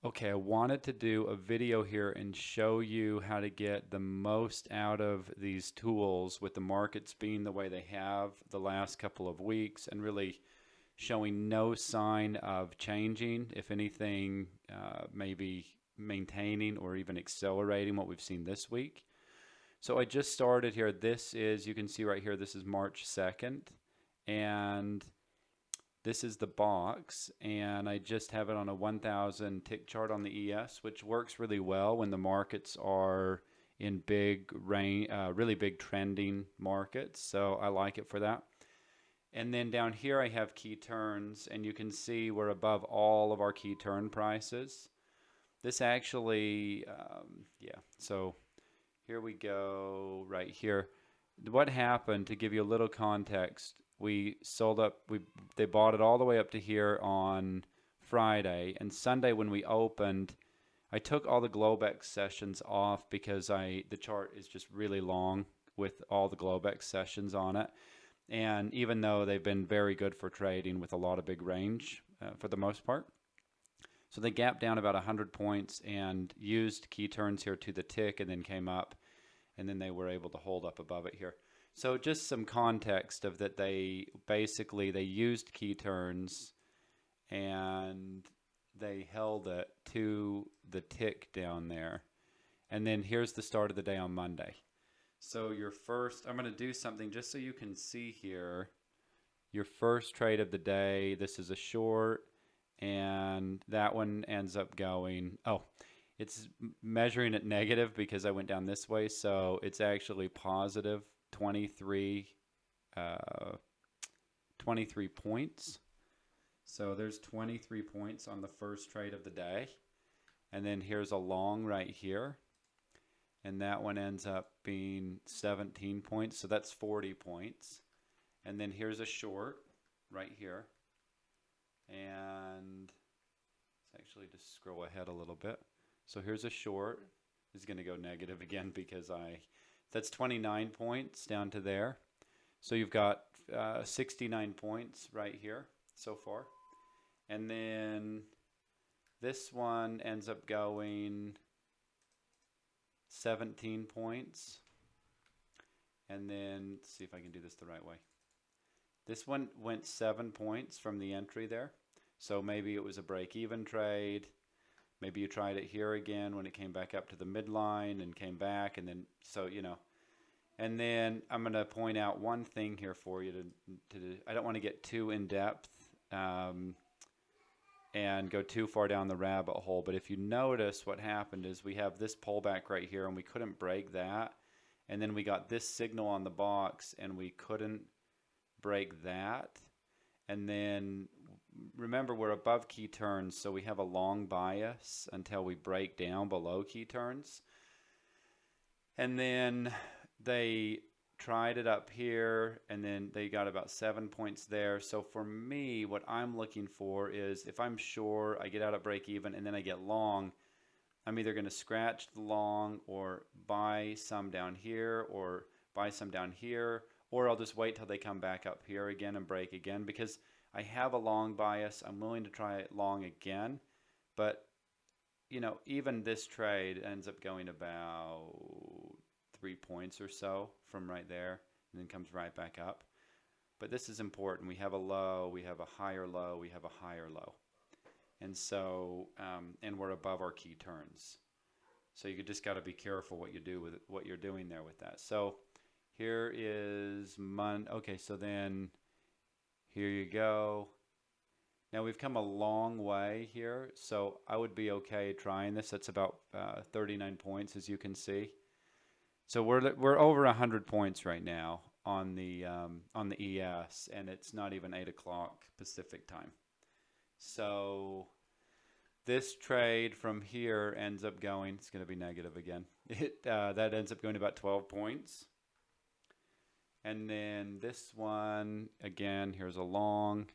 Okay, I wanted to do a video here and show you how to get the most out of these tools with the markets being the way they have the last couple of weeks and really showing no sign of changing. If anything, maybe maintaining or even accelerating what we've seen this week. So I just started here. This is, you can see right here, this is March 2nd. And this is the box, and I just have it on a 1000 tick chart on the ES, which works really well when the markets are in big rain, really big trending markets. So I like it for that. And then down here I have key turns, and you can see we're above all of our key turn prices. This actually, yeah, so here we go right here. What happened, to give you a little context, we sold up, they bought it all the way up to here on Friday, and Sunday when we opened, I took all the Globex sessions off because the chart is just really long with all the Globex sessions on it. And even though they've been very good for trading with a lot of big range for the most part. So they gapped down about 100 points and used key turns here to the tick and then came up, and then they were able to hold up above it here. So just some context of that, they basically they used key turns and they held it to the tick down there. And then here's the start of the day on Monday. So your first, I'm going to do something just so you can see here. Your first trade of the day, this is a short, and that one ends up going, oh, it's measuring it negative because I went down this way, so it's actually positive 23, 23 points. So there's 23 points on the first trade of the day. And then here's a long right here. And that one ends up being 17 points. So that's 40 points. And then here's a short right here. And let's actually just scroll ahead a little bit. So here's a short. This is going to go negative again because that's 29 points down to there. So you've got 69 points right here so far. And then this one ends up going 17 points. And then, let's see if I can do this the right way. This one went 7 points from the entry there. So maybe it was a break-even trade. Maybe you tried it here again when it came back up to the midline and came back. And then, so, you know. And then I'm going to point out one thing here for you to do. I don't want to get too in-depth and go too far down the rabbit hole. But if you notice, what happened is we have this pullback right here, and we couldn't break that. And then we got this signal on the box, and we couldn't break that. And then remember, we're above key turns, so we have a long bias until we break down below key turns. And then they tried it up here, and then they got about 7 points there. So for me, what I'm looking for is if I'm sure I get out at break even and then I get long, I'm either going to scratch the long or buy some down here or buy some down here, or I'll just wait till they come back up here again and break again because I have a long bias. I'm willing to try it long again, but you know, even this trade ends up going about 3 points or so from right there and then comes right back up. But this is important. We have a low, we have a higher low, we have a higher low. And so, and we're above our key turns. So you just got to be careful what you do with it, what you're doing there with that. So here is okay, so then here you go. Now we've come a long way here, so I would be okay trying this. That's about 39 points, as you can see. So we're over 100 points right now on the ES, and it's not even 8 o'clock Pacific time. So this trade from here ends up going, it's going to be negative again. That ends up going to about 12 points. And then this one, again, here's a long,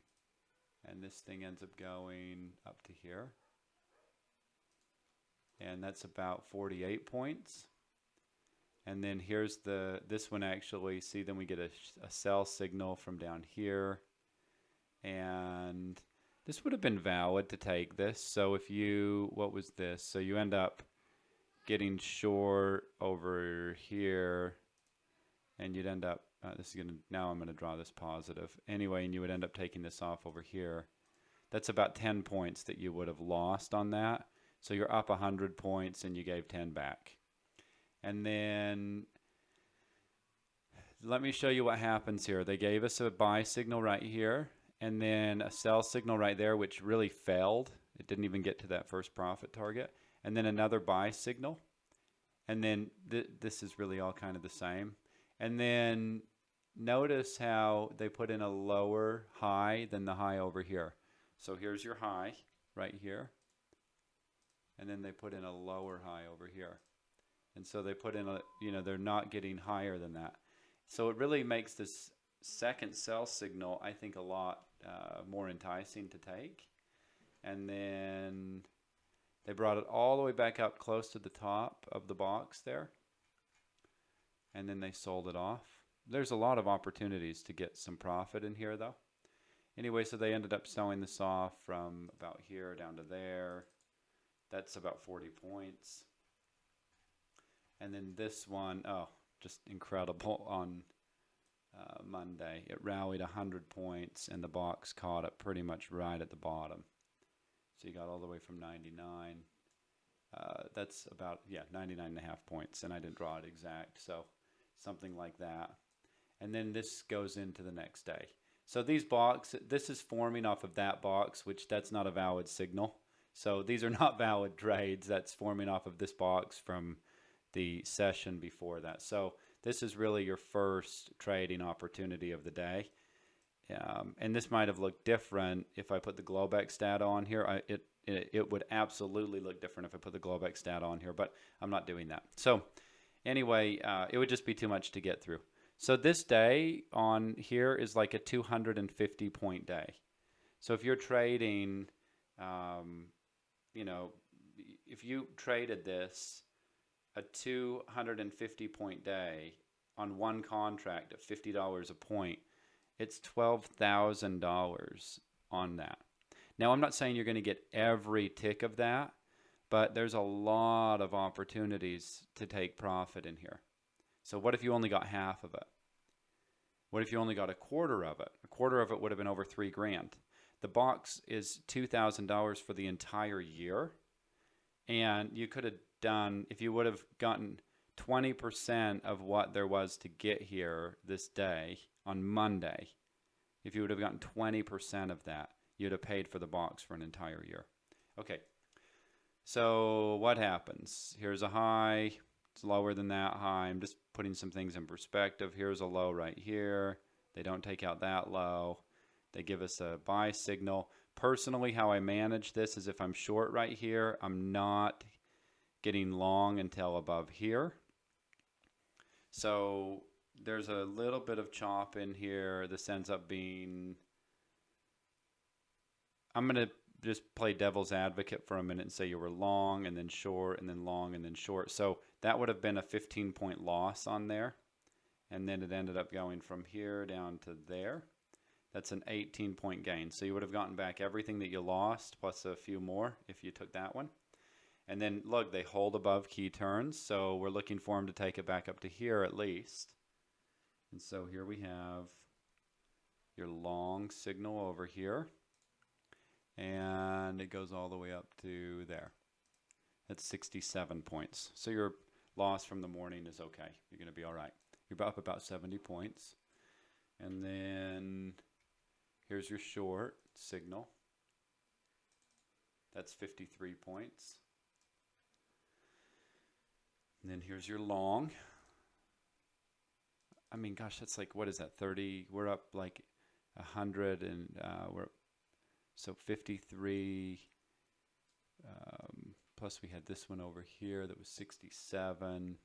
and this thing ends up going up to here. And that's about 48 points. And then here's this one actually, see, then we get a sell signal from down here. And This would have been valid to take this. So if you, what was this? So you end up getting short over here, and you'd end up, this is gonna, now I'm gonna draw this positive. Anyway, and you would end up taking this off over here. That's about 10 points that you would have lost on that. So you're up 100 points and you gave 10 back. And then let me show you what happens here. They gave us a buy signal right here and then a sell signal right there, which really failed. It didn't even get to that first profit target. And then another buy signal. And then this is really all kind of the same. And then notice how they put in a lower high than the high over here. So here's your high right here. And then they put in a lower high over here. And so they put in a, you know, they're not getting higher than that. So it really makes this second sell signal, I think, a lot more enticing to take. And then they brought it all the way back up close to the top of the box there. And then they sold it off. There's a lot of opportunities to get some profit in here, though. Anyway, so they ended up selling this off from about here down to there. That's about 40 points. And then this one, oh, just incredible on Monday. It rallied 100 points and the box caught it pretty much right at the bottom. So you got all the way from 99. That's about, yeah, 99.5 points. And I didn't draw it exact, so something like that. And then this goes into the next day. So these box, this is forming off of that box, which that's not a valid signal. So these are not valid trades. That's forming off of this box from the session before that. So this is really your first trading opportunity of the day. And this might have looked different if I put the Globex data on here. It would absolutely look different if I put the Globex data on here, but I'm not doing that. So anyway, it would just be too much to get through. So this day on here is like a 250 point day. So if you're trading, you know, if you traded this a 250 point day on one contract at $50 a point, it's $12,000 on that. Now, I'm not saying you're going to get every tick of that, but there's a lot of opportunities to take profit in here. So what if you only got half of it? What if you only got a quarter of it? A quarter of it would have been over $3,000. The box is $2,000 for the entire year. And you could have done, if you would have gotten 20% of what there was to get here this day on Monday, if you would have gotten 20% of that, you'd have paid for the box for an entire year. Okay, so what happens? Here's a high. It's lower than that high. I'm just putting some things in perspective. Here's a low right here. They don't take out that low. They give us a buy signal. Personally, how I manage this is if I'm short right here, I'm not getting long until above here. So there's a little bit of chop in here. This ends up being, I'm going to just play devil's advocate for a minute and say you were long and then short and then long and then short. So that would have been a 15-point loss on there. And then it ended up going from here down to there. That's an 18-point gain. So you would have gotten back everything that you lost plus a few more if you took that one. And then look, they hold above key turns. So we're looking for them to take it back up to here at least. And so here we have your long signal over here. And it goes all the way up to there. That's 67 points. So your loss from the morning is okay. You're going to be all right. You're up about 70 points. And then here's your short signal. That's 53 points. And then here's your long. I mean, gosh, that's like, what is that, 30? We're up like 100 and so 53, plus we had this one over here that was 67.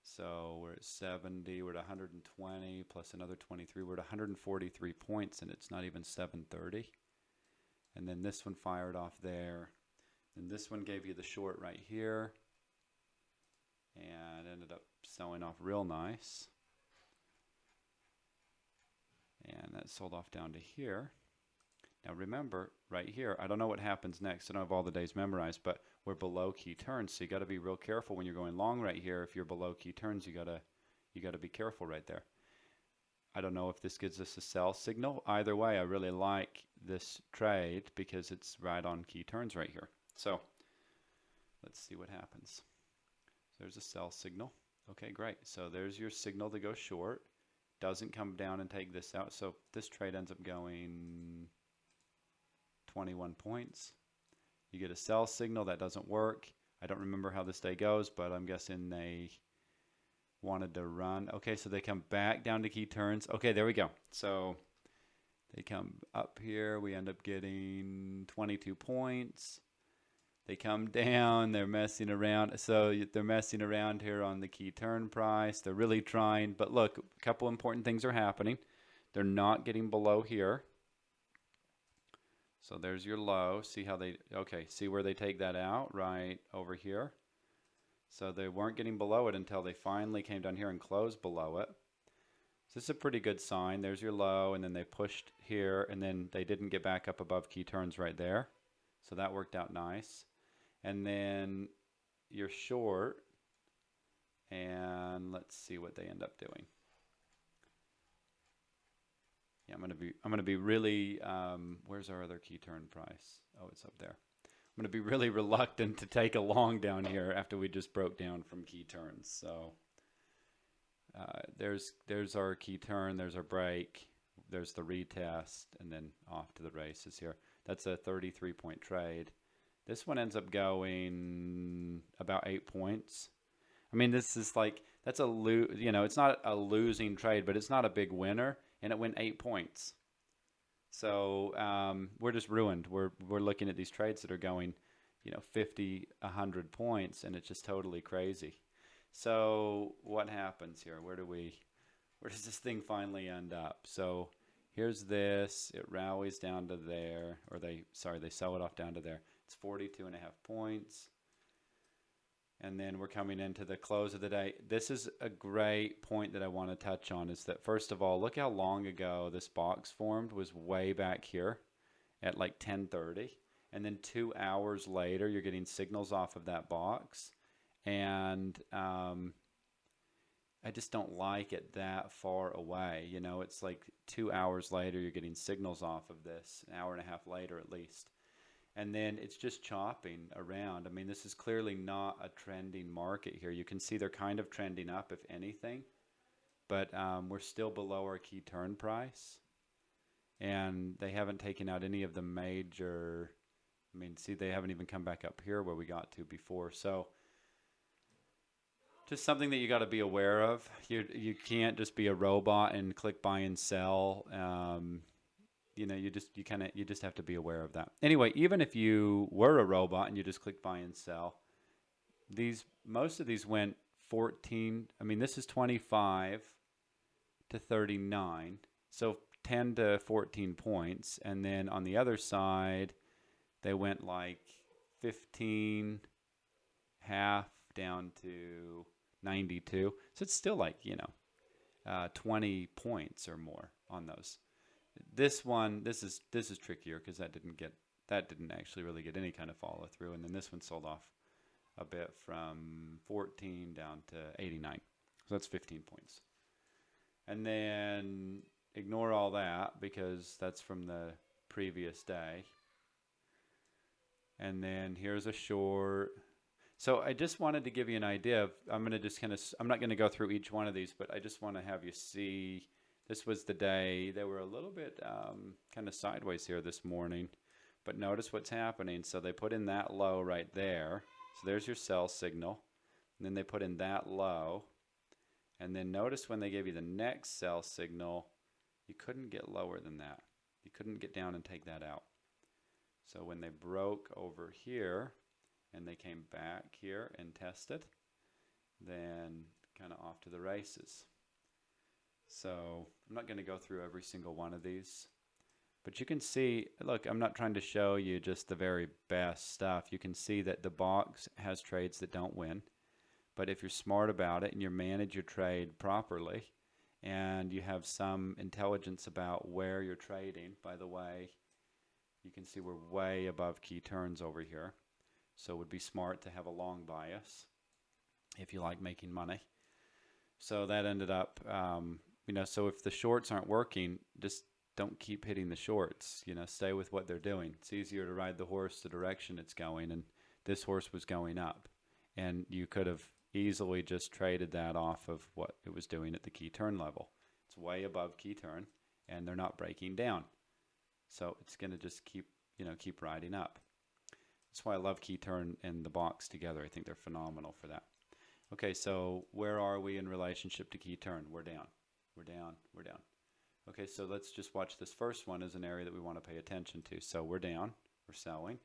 So we're at 70, we're at 120, plus another 23. We're at 143 points, and it's not even 7:30. And then this one fired off there. And this one gave you the short right here. And ended up selling off real nice. And that sold off down to here. Now remember, right here, I don't know what happens next. I don't have all the days memorized, but we're below key turns, so you got to be real careful when you're going long right here. If you're below key turns, you gotta be careful right there. I don't know if this gives us a sell signal. Either way, I really like this trade because it's right on key turns right here. So let's see what happens. There's a sell signal. Okay, great. So there's your signal to go short. Doesn't come down and take this out. So this trade ends up going 21 points. You get a sell signal. That doesn't work. I don't remember how this day goes, but I'm guessing they wanted to run. Okay, so they come back down to key turns. Okay, there we go. So they come up here. We end up getting 22 points. They come down. They're messing around. So they're messing around here on the key turn price. They're really trying. But look, a couple important things are happening. They're not getting below here. So there's your low. See how they, okay, see where they take that out? Right over here. So they weren't getting below it until they finally came down here and closed below it. So this is a pretty good sign. There's your low, and then they pushed here, and then they didn't get back up above key turns right there. So that worked out nice. And then you're short, and let's see what they end up doing. Yeah, I'm gonna be really. Where's our other key turn price? Oh, it's up there. I'm going to be really reluctant to take a long down here after we just broke down from key turns. So there's our key turn, there's our break, there's the retest, and then off to the races here. That's a 33-point trade. This one ends up going about 8 points. I mean, this is like, that's it's not a losing trade, but it's not a big winner, and it went 8 points. So we're just ruined. We're looking at these trades that are going, 50, 100 points, and it's just totally crazy. So what happens here? Where does this thing finally end up? So here's this. It rallies down to there, or they sell it off down to there. It's 42.5 points. And then we're coming into the close of the day. This is a great point that I want to touch on, is that first of all, look how long ago this box formed. Was way back here at like 10:30. And then 2 hours later, you're getting signals off of that box. And I just don't like it that far away. It's like 2 hours later, you're getting signals off of this, an hour and a half later at least. And then it's just chopping around. I mean, this is clearly not a trending market here. You can see they're kind of trending up, if anything. But we're still below our key turn price. And they haven't taken out any of the major... I mean, see, they haven't even come back up here where we got to before. So just something that you got to be aware of. You can't just be a robot and click buy and sell. You just have to be aware of that. Anyway, even if you were a robot and you just click buy and sell, most of these went 14. I mean, this is 25 to 39, so 10 to 14 points. And then on the other side, they went like 15 half down to 92. So it's still like 20 points or more on those. This is trickier because that didn't actually really get any kind of follow through, and then this one sold off a bit from 14 down to 89, so that's 15 points. And then ignore all that because that's from the previous day. And then here's a short. So I just wanted to give you an idea of, I'm not going to go through each one of these, but I just want to have you see. This was the day. They were a little bit kind of sideways here this morning, but notice what's happening. So they put in that low right there. So there's your sell signal. And then they put in that low. And then notice when they gave you the next sell signal, you couldn't get lower than that. You couldn't get down and take that out. So when they broke over here and they came back here and tested, then kind of off to the races. So I'm not going to go through every single one of these, but you can see, look, I'm not trying to show you just the very best stuff. You can see that the box has trades that don't win, but if you're smart about it and you manage your trade properly and you have some intelligence about where you're trading, by the way, You can see we're way above key turns over here. So it would be smart to have a long bias if you like making money. So that ended up, so if the shorts aren't working, just don't keep hitting the shorts. Stay with what they're doing. It's easier to ride the horse the direction it's going, and this horse was going up. And you could have easily just traded that off of what it was doing at the key turn level. It's way above key turn, and they're not breaking down. So it's going to just keep riding up. That's why I love key turn and the box together. I think they're phenomenal for that. Okay, so where are we in relationship to key turn? We're down. We're down. We're down. Okay, so let's just watch this first one as an area that we want to pay attention to. So we're down. We're selling.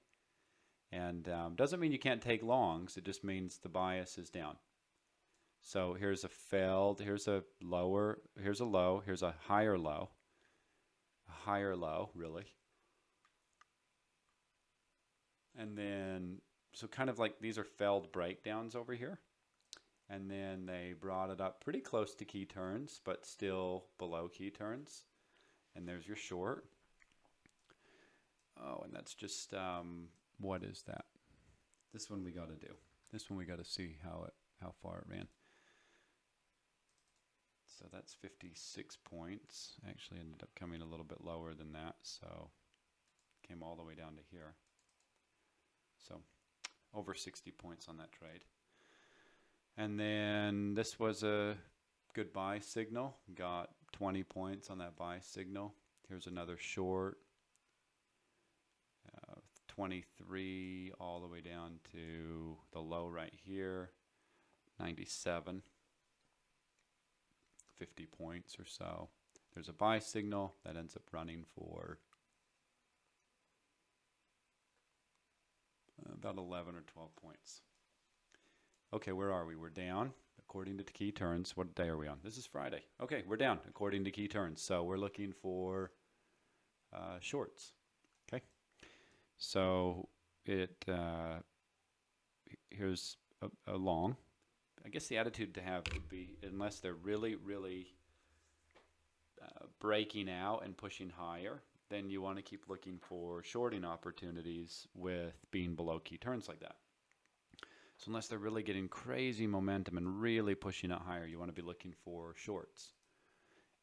And doesn't mean you can't take longs. It just means the bias is down. So here's a failed, here's a lower, here's a low, here's a higher low, really. And then, so kind of like these are failed breakdowns over here. And then they brought it up pretty close to key turns, but still below key turns. And there's your short. Oh, and that's just, what is that? This one we got to do. This one we got to see how far it ran. So that's 56 points. Actually ended up coming a little bit lower than that, so came all the way down to here. So over 60 points on that trade. And then this was a good buy signal. Got 20 points on that buy signal. Here's another short. 23 all the way down to the low right here. 97. 50 points or so. There's a buy signal that ends up running for about 11 or 12 points. Okay, where are we? We're down according to key turns. What day are we on? This is Friday. Okay, we're down according to key turns. So we're looking for shorts. Okay, so here's a long. I guess the attitude to have would be, unless they're really, really breaking out and pushing higher, then you want to keep looking for shorting opportunities with being below key turns like that. So unless they're really getting crazy momentum and really pushing it higher, you want to be looking for shorts.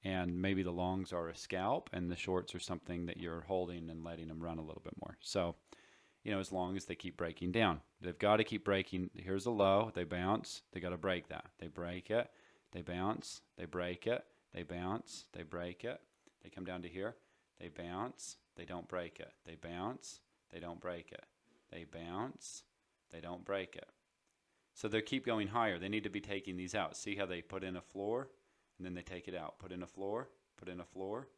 And maybe the longs are a scalp and the shorts are something that you're holding and letting them run a little bit more. So, as long as they keep breaking down. They've got to keep breaking. Here's a low. They bounce. They got to break that. They break it. They bounce. They break it. They bounce. They break it. They come down to here. They bounce. They don't break it. They bounce. They don't break it. They bounce. They don't break it. So they keep going higher. They need to be taking these out. See how they put in a floor and then they take it out. Put in a floor. Put in a floor.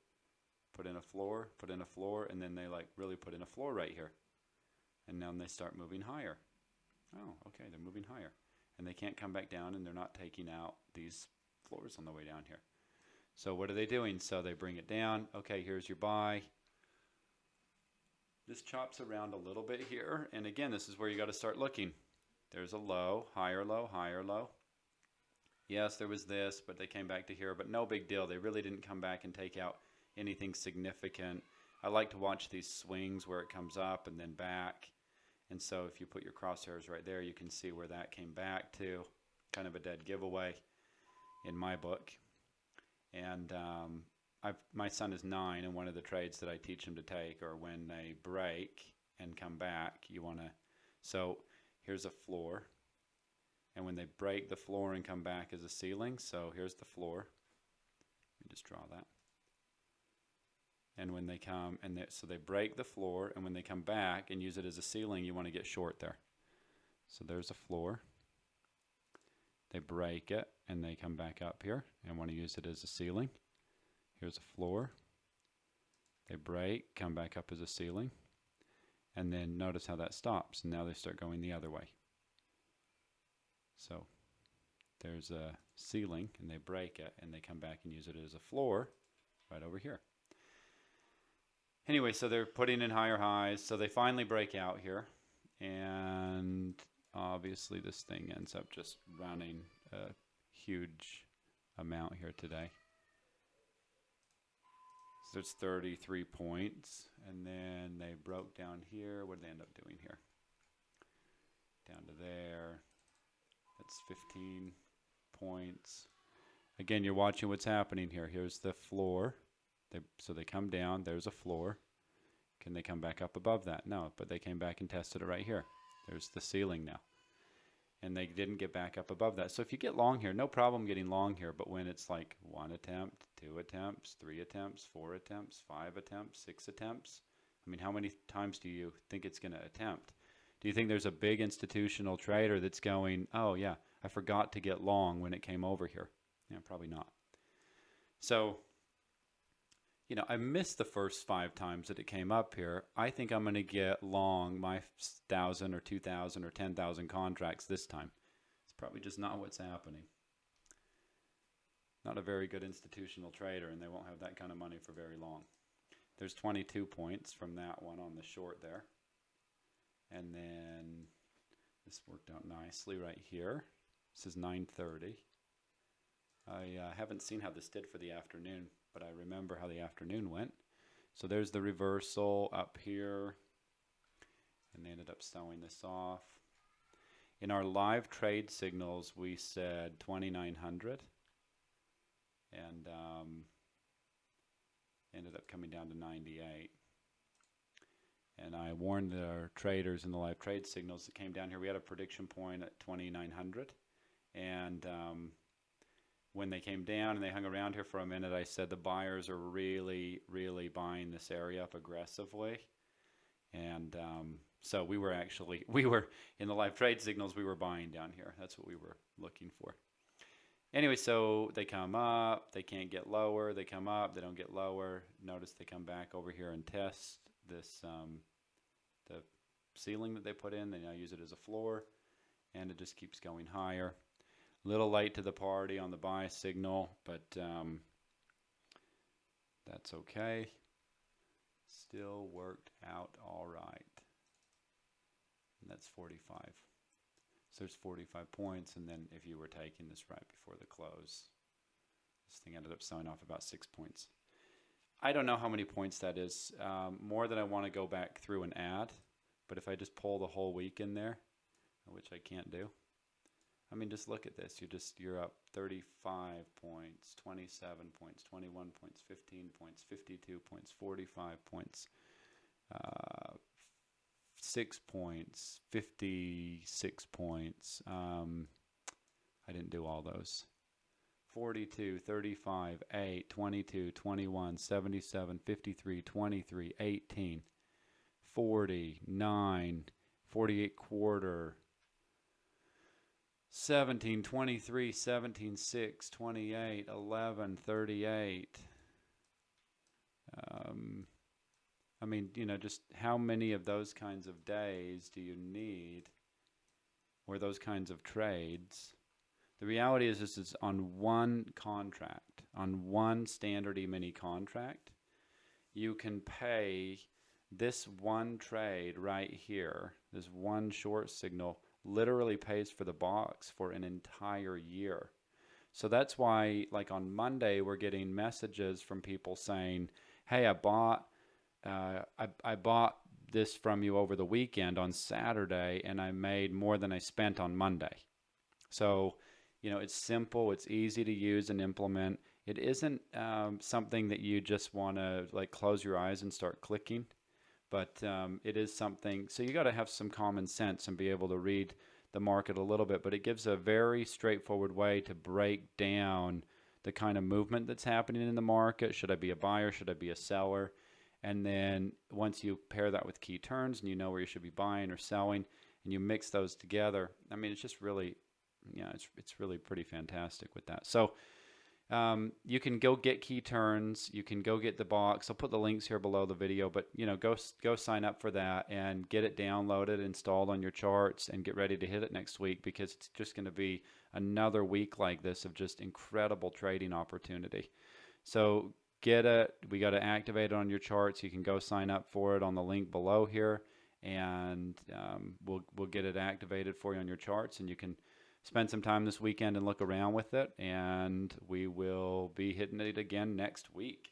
Put in a floor. Put in a floor. And then they really put in a floor right here. And now they start moving higher. Oh, okay, they're moving higher. And they can't come back down, and they're not taking out these floors on the way down here. So what are they doing? So they bring it down. Okay, here's your buy. This chops around a little bit here. And again, this is where you got to start looking. There's a low, higher low, higher low. Yes, there was this, but they came back to here. But no big deal. They really didn't come back and take out anything significant. I like to watch these swings where it comes up and then back. And so if you put your crosshairs right there, you can see where that came back to. Kind of a dead giveaway in my book. And my son is 9, and one of the trades that I teach him to take are when they break and come back, you want to, so here's a floor. And when they break the floor and come back as a ceiling, so here's the floor. Let me just draw that. And when they come, so they break the floor, and when they come back and use it as a ceiling, you want to get short there. So there's a floor. They break it, and they come back up here, and want to use it as a ceiling. Here's a floor. They break, come back up as a ceiling. And then notice how that stops, and now they start going the other way. So there's a ceiling, and they break it, and they come back and use it as a floor right over here. Anyway, so they're putting in higher highs, so they finally break out here, and obviously this thing ends up just running a huge amount here today. there's 33 points. And then they broke down here. What did they end up doing here? Down to there. That's 15 points. Again, you're watching what's happening here. Here's the floor. So they come down. There's a floor. Can they come back up above that? No, but they came back and tested it right here. There's the ceiling now. And they didn't get back up above that. So if you get long here, no problem getting long here. But when it's like 1 attempt, 2 attempts, 3 attempts, 4 attempts, 5 attempts, 6 attempts, I mean, how many times do you think it's going to attempt? Do you think there's a big institutional trader that's going, oh yeah, I forgot to get long when it came over here? Yeah, probably not. So, you know, I missed the first 5 times that it came up here. I think I'm going to get long my 1,000 or 2,000 or 10,000 contracts this time. It's probably just not what's happening. Not a very good institutional trader, and they won't have that kind of money for very long. There's 22 points from that one on the short there. And then this worked out nicely right here. This is 9:30. I haven't seen how this did for the afternoon, but I remember how the afternoon went. So there's the reversal up here, and they ended up selling this off. In our live trade signals, we said 2,900, and ended up coming down to 98. And I warned our traders in the live trade signals that came down here. We had a prediction point at 2,900, and when they came down and they hung around here for a minute, I said the buyers are really, really buying this area up aggressively. And so we were in the live trade signals, we were buying down here. That's what we were looking for. Anyway, so they come up, they can't get lower, they come up, they don't get lower. Notice they come back over here and test this, the ceiling that they put in. They now use it as a floor, and it just keeps going higher. Little late to the party on the buy signal, but that's okay. Still worked out all right. And that's 45. So there's 45 points, and then if you were taking this right before the close, this thing ended up selling off about 6 points. I don't know how many points that is. More than I want to go back through and add, but if I just pull the whole week in there, which I can't do. I mean, just look at this. You're up 35 points, 27 points, 21 points, 15 points, 52 points, 45 points, 6 points, 56 points. I didn't do all those. 42, 35, 8, 22, 21, 77, 53, 23, 18, 40, 9, 48 quarter, 17, 23, 17, 6, 28, 11, 38. I mean, you know, just how many of those kinds of days do you need, or those kinds of trades? The reality is this is on one contract, on one standard E-mini contract. You can pay this one trade right here, this one short signal, literally pays for the box for an entire year. So that's why, like on Monday, we're getting messages from people saying, hey, I bought this from you over the weekend on Saturday, and I made more than I spent on Monday. So, you know, it's simple, it's easy to use and implement. It isn't something that you just want to like close your eyes and start clicking, but it is something, so you got to have some common sense and be able to read the market a little bit, but it gives a very straightforward way to break down the kind of movement that's happening in the market. Should I be a buyer? Should I be a seller? And then once you pair that with key turns and you know where you should be buying or selling, and you mix those together, I mean, it's just really, yeah, it's really pretty fantastic with that. So you can go get key turns, you can go get the box. I'll put the links here below the video, but you know, go sign up for that and get it downloaded, installed on your charts, and get ready to hit it next week, because it's just going to be another week like this of just incredible trading opportunity. So get it. We got to activate it on your charts. You can go sign up for it on the link below here, and we'll get it activated for you on your charts, and you can spend some time this weekend and look around with it, and we will be hitting it again next week.